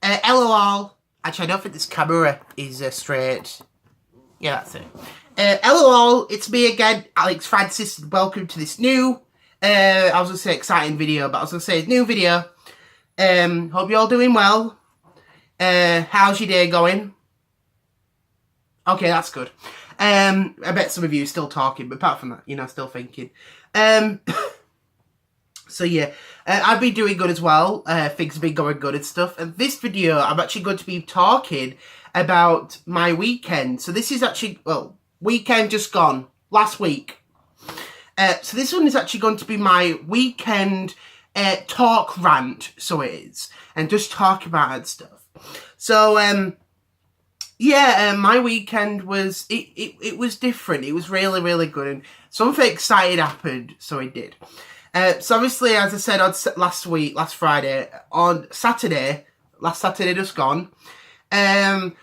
LOL. Actually, I don't think this camera is straight. Yeah, that's it. LOL, it's me again, Alex Francis, and welcome to this new, I was going to say exciting video, but I was going to say new video. Hope you're all doing well. How's your day going? Okay, that's good. I bet some of you are still talking, but apart from that, still thinking. So yeah, I've been doing good as well. Things have been going good and stuff. And this video, I'm actually going to be talking about my weekend. So this is actually, well, weekend just gone, last week. So this one is actually going to be my weekend talk rant, so it is. And just talk about stuff. So, yeah, my weekend was, it was different. It was really, really good. And something exciting happened, so it did. So obviously, as I said on last Friday, on Saturday, last Saturday just gone, oh,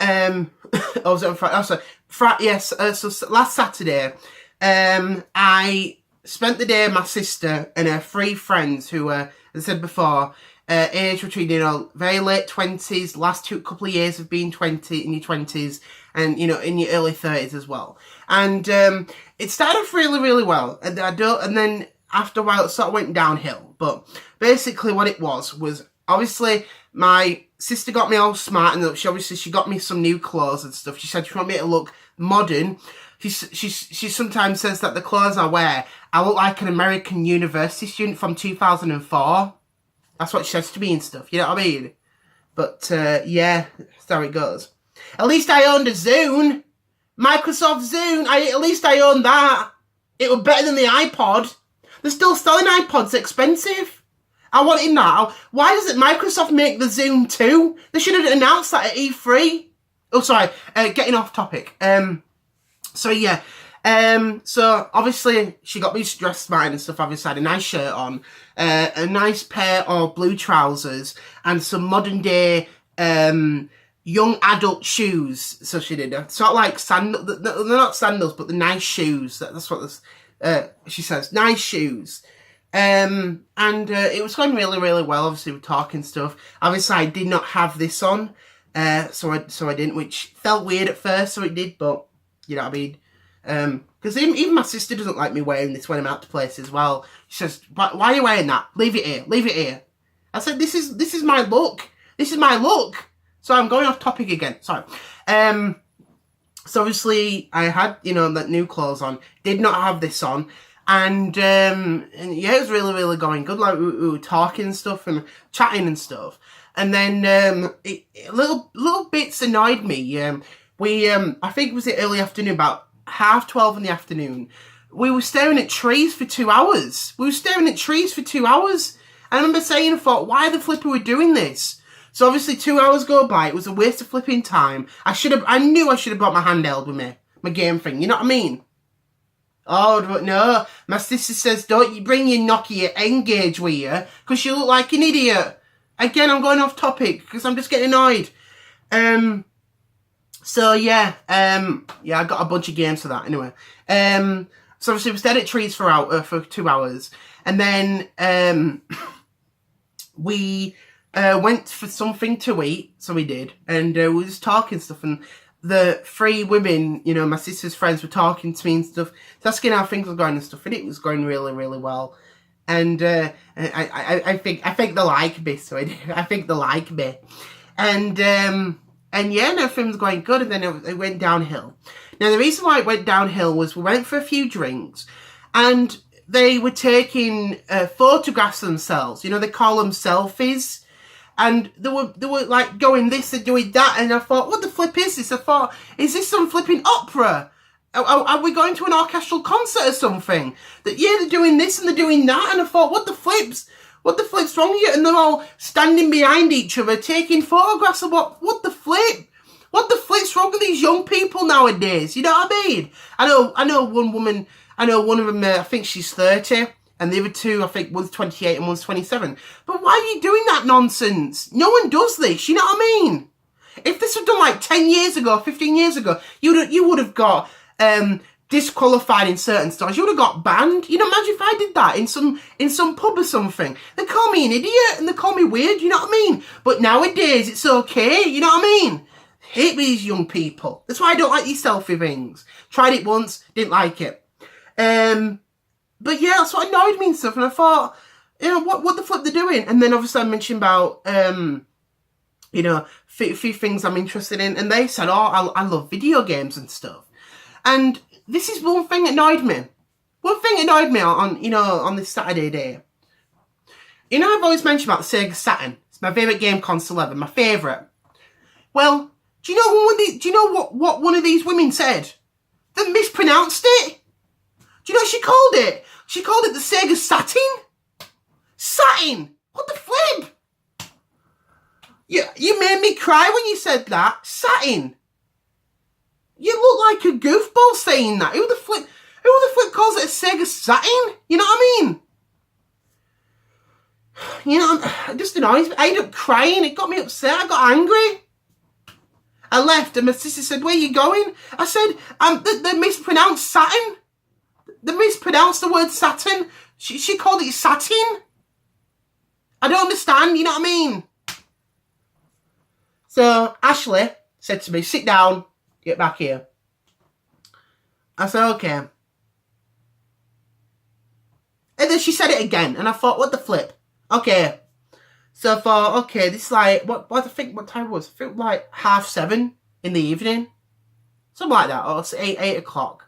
was it on Friday? Oh, sorry. Yes, so last Saturday, I spent the day with my sister and her 3 friends who, as I said before, age between, very late 20s, last couple of years of being 20, in your 20s, and, in your early 30s as well. And, it started off really, really well. And then after a while, it sort of went downhill. But basically what it was obviously my sister got me all smart, and she got me some new clothes and stuff. She said she wanted me to look modern. She sometimes says that the clothes I wear, I look like an American university student from 2004. That's what she says to me and stuff, you know what I mean? But, yeah, that's how it goes. At least I owned a Zune. Microsoft Zune. At least I owned that. It was better than the iPod. They're still selling iPods expensive. I wanted that. Why doesn't Microsoft make the Zune 2? They should have announced that at E3. Oh, sorry. Getting off topic. So, yeah. So, obviously, she got me dressed smart and stuff. Obviously, I had a nice shirt on, a nice pair of blue trousers, and some modern day, young adult shoes. So she did. Sort of like sandals. They're not sandals, but the nice shoes. That's what this, she says. Nice shoes. And it was going really, really well. Obviously, we're talking stuff. Obviously, I did not have this on. So I didn't, which felt weird at first, so it did, but, you know what I mean? Because even my sister doesn't like me wearing this when I'm out to places as well. She says, why are you wearing that? Leave it here. Leave it here. I said, this is my look. This is my look. So I'm going off topic again. Sorry. So obviously I had, that new clothes on. Did not have this on. And yeah, it was really, really going good. Like, we were talking and stuff and chatting and stuff. And then, little bits annoyed me. I think it was the early afternoon, about 12:30 in the afternoon. We were staring at trees for 2 hours. I remember saying, I thought, why the flip are we doing this? So obviously 2 hours go by. It was a waste of flipping time. I knew I should have brought my handheld with me. My game thing. You know what I mean? Oh, but no. My sister says, don't you bring your Nokia Engage with you, because you look like an idiot. Again, I'm going off topic, because I'm just getting annoyed. So yeah, I got a bunch of games for that anyway. So obviously we stayed at trees for 2 hours, and then we went for something to eat. So we did, and we were just talking stuff, and the 3 women, my sister's friends, were talking to me and stuff, asking how things were going and stuff, and it was going really, really well. And I think they like me, so I think they like me, and yeah, everything was going good, and then it went downhill. Now, the reason why it went downhill was we went for a few drinks, and they were taking photographs of themselves. They call them selfies. And they were like going this and doing that, and I thought, what the flip is this? I thought, is this some flipping opera? Are we going to an orchestral concert or something? They're doing this and they're doing that, and I thought, what the flip's wrong with you? And they're all standing behind each other, taking photographs of what the flip? What the flip's wrong with these young people nowadays? You know what I mean? I know one woman, one of them, I think she's 30, and the other 2, I think one's 28 and one's 27. But why are you doing that nonsense? No one does this, you know what I mean? If this was done like 10 years ago, 15 years ago, you would have got disqualified in certain stores. You would have got banned. Imagine if I did that in some pub or something. They call me an idiot and they call me weird, you know what I mean? But nowadays, it's okay. You know what I mean? Hate these young people. That's why I don't like these selfie things. Tried it once, didn't like it. But yeah, that's what annoyed me and stuff. And I thought, you know, what the flip they're doing? And then obviously I mentioned about, you know, a few things I'm interested in. And they said, oh, I love video games and stuff. And this is one thing that annoyed me. One thing annoyed me on, you know, on this Saturday day. You know, I've always mentioned about the Sega Saturn. It's my favourite game console ever. My favourite. Well, do you know what one of these women said? They mispronounced it. Do you know what she called it? She called it the Sega Saturn. Saturn. What the flip? You made me cry when you said that. Saturn. You look like a goofball saying that. Who the flip calls it a Sega Saturn? You know what I mean? You know, it just annoys me. I ended up crying. It got me upset. I got angry. I left and my sister said, where are you going? I said, they mispronounced Saturn. They mispronounced the word Saturn. She called it Saturn. I don't understand, you know what I mean? So Ashley said to me, sit down, get back here. I said, okay. And then she said it again, and I thought, what the flip? Okay. So I thought, okay, this is like, what I think what time it was? I think like 7:30 in the evening. Something like that, or 8 o'clock.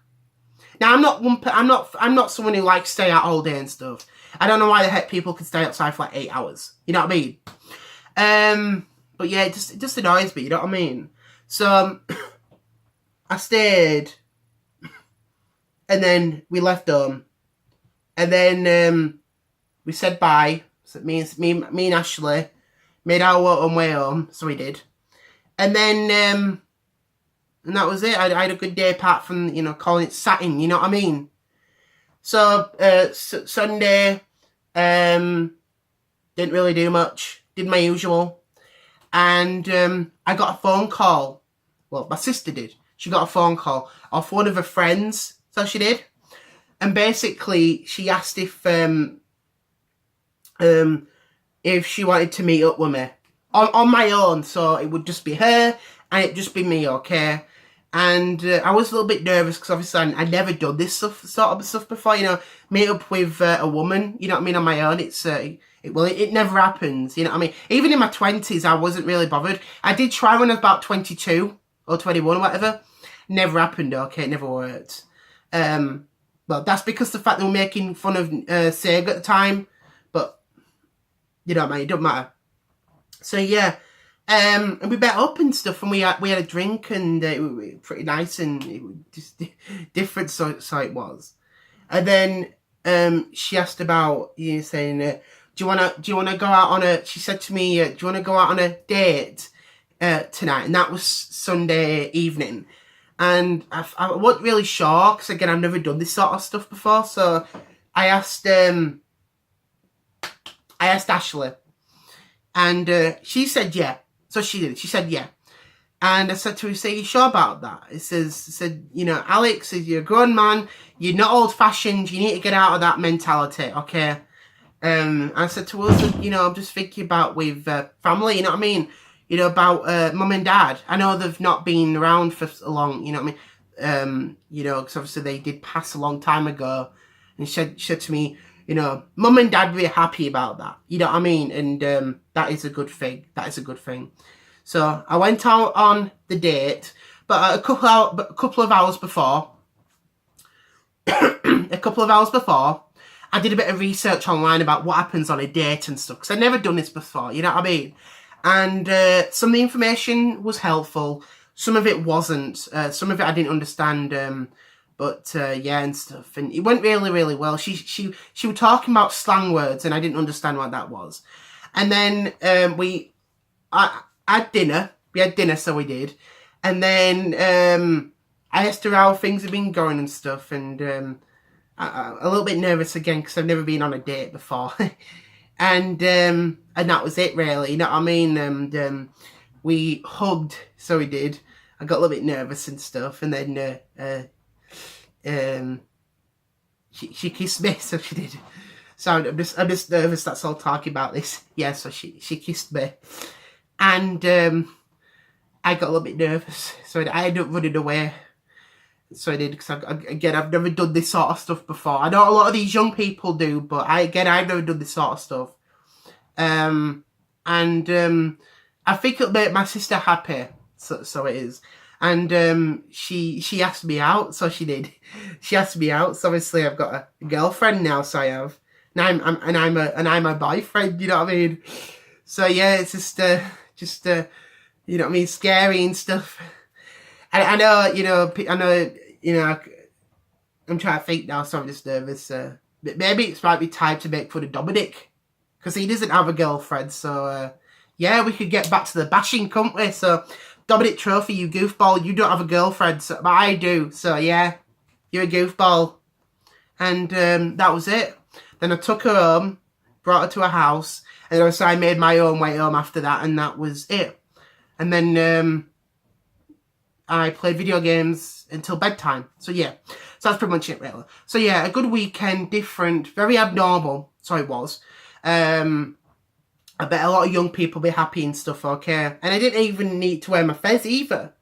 Now I'm not someone who likes to stay out all day and stuff. I don't know why the heck people can stay outside for like 8 hours. You know what I mean? But yeah, it just annoys me, you know what I mean? So I stayed, and then we left home, and then we said bye. So me and Ashley made our own way home, so we did, and then and that was it. I had a good day apart from, you know, calling it Saturn, you know what I mean? So Sunday, didn't really do much. Did my usual. And I got a phone call. Well, my sister did. She got a phone call off one of her friends. So she did. And basically, she asked if she wanted to meet up with me. On my own. So it would just be her and it'd just be me, okay? And I was a little bit nervous because obviously I'd never done this sort of stuff before, you know, meet up with a woman, you know what I mean, on my own. It never happens, you know what I mean. Even in my 20s, I wasn't really bothered. I did try when I was about 22 or 21 or whatever. Never happened, okay, it never worked. Well, that's because the fact they were making fun of Sega at the time, but, you know what I mean, it doesn't matter. So, yeah. And we met up and stuff, and we had a drink, and it was pretty nice, and it was just different, so it was. And then she asked about, you know, saying, do you wanna go out on a? She said to me, do you wanna go out on a date tonight? And that was Sunday evening, and I wasn't really sure because again I've never done this sort of stuff before, so I asked Ashley, and she said yeah. So she did. She said, yeah. And I said to her, "Are you sure about that?" It said, you know, Alex, you're a grown man. You're not old-fashioned. You need to get out of that mentality, okay? I said to her, you know, I'm just thinking about with family, you know what I mean? You know, about mum and dad. I know they've not been around for so long, you know what I mean? You know, because obviously they did pass a long time ago. And she said to me, you know, mum and dad were happy about that. You know what I mean? And that is a good thing. That is a good thing. So I went out on the date, but a couple of hours before, I did a bit of research online about what happens on a date and stuff, because I'd never done this before, you know what I mean? And some of the information was helpful. Some of it wasn't. Some of it I didn't understand. But yeah, and stuff, and it went really, really well. She was talking about slang words, and I didn't understand what that was. And then I had dinner. We had dinner, so we did. And then I asked her how things have been going and stuff, and a little bit nervous again because I've never been on a date before. and that was it, really. You know what I mean? And we hugged, so we did. I got a little bit nervous and stuff, and then. She kissed me, so she did. So I'm just nervous. That's all talking about this. Yeah, so she kissed me, and I got a little bit nervous, so I ended up running away. So I did, because again, I've never done this sort of stuff before. I know a lot of these young people do, but I've never done this sort of stuff. And I think it'll make my sister happy, so it is. And she asked me out, so she did. She asked me out, so obviously I've got a girlfriend now, so I have. And I'm a boyfriend, you know what I mean? So yeah, it's just you know what I mean, scary and stuff. And I know, I'm trying to think now, so I'm just nervous. Maybe it might be time to make fun of Dominic, because he doesn't have a girlfriend. So yeah, we could get back to the bashing, couldn't we? So Dominic Trophy, you goofball, you don't have a girlfriend, but I do. So yeah, you're a goofball. And that was it. Then I took her home, brought her to a house, and also I made my own way home after that, and that was it. And then I played video games until bedtime. So yeah, so that's pretty much it, really. So yeah, a good weekend, different, very abnormal. So it was. I bet a lot of young people be happy and stuff, okay? And I didn't even need to wear my fez either.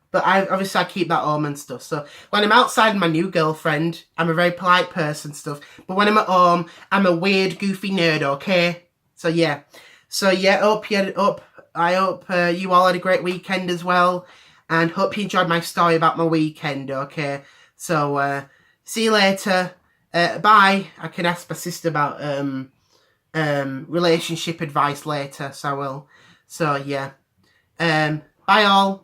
But obviously I keep that home and stuff. So when I'm outside my new girlfriend, I'm a very polite person stuff. But when I'm at home, I'm a weird, goofy nerd, okay? So yeah. So yeah, I hope you all had a great weekend as well. And hope you enjoyed my story about my weekend, okay? So see you later. Bye. I can ask my sister about relationship advice later, so I will. So yeah. Bye all.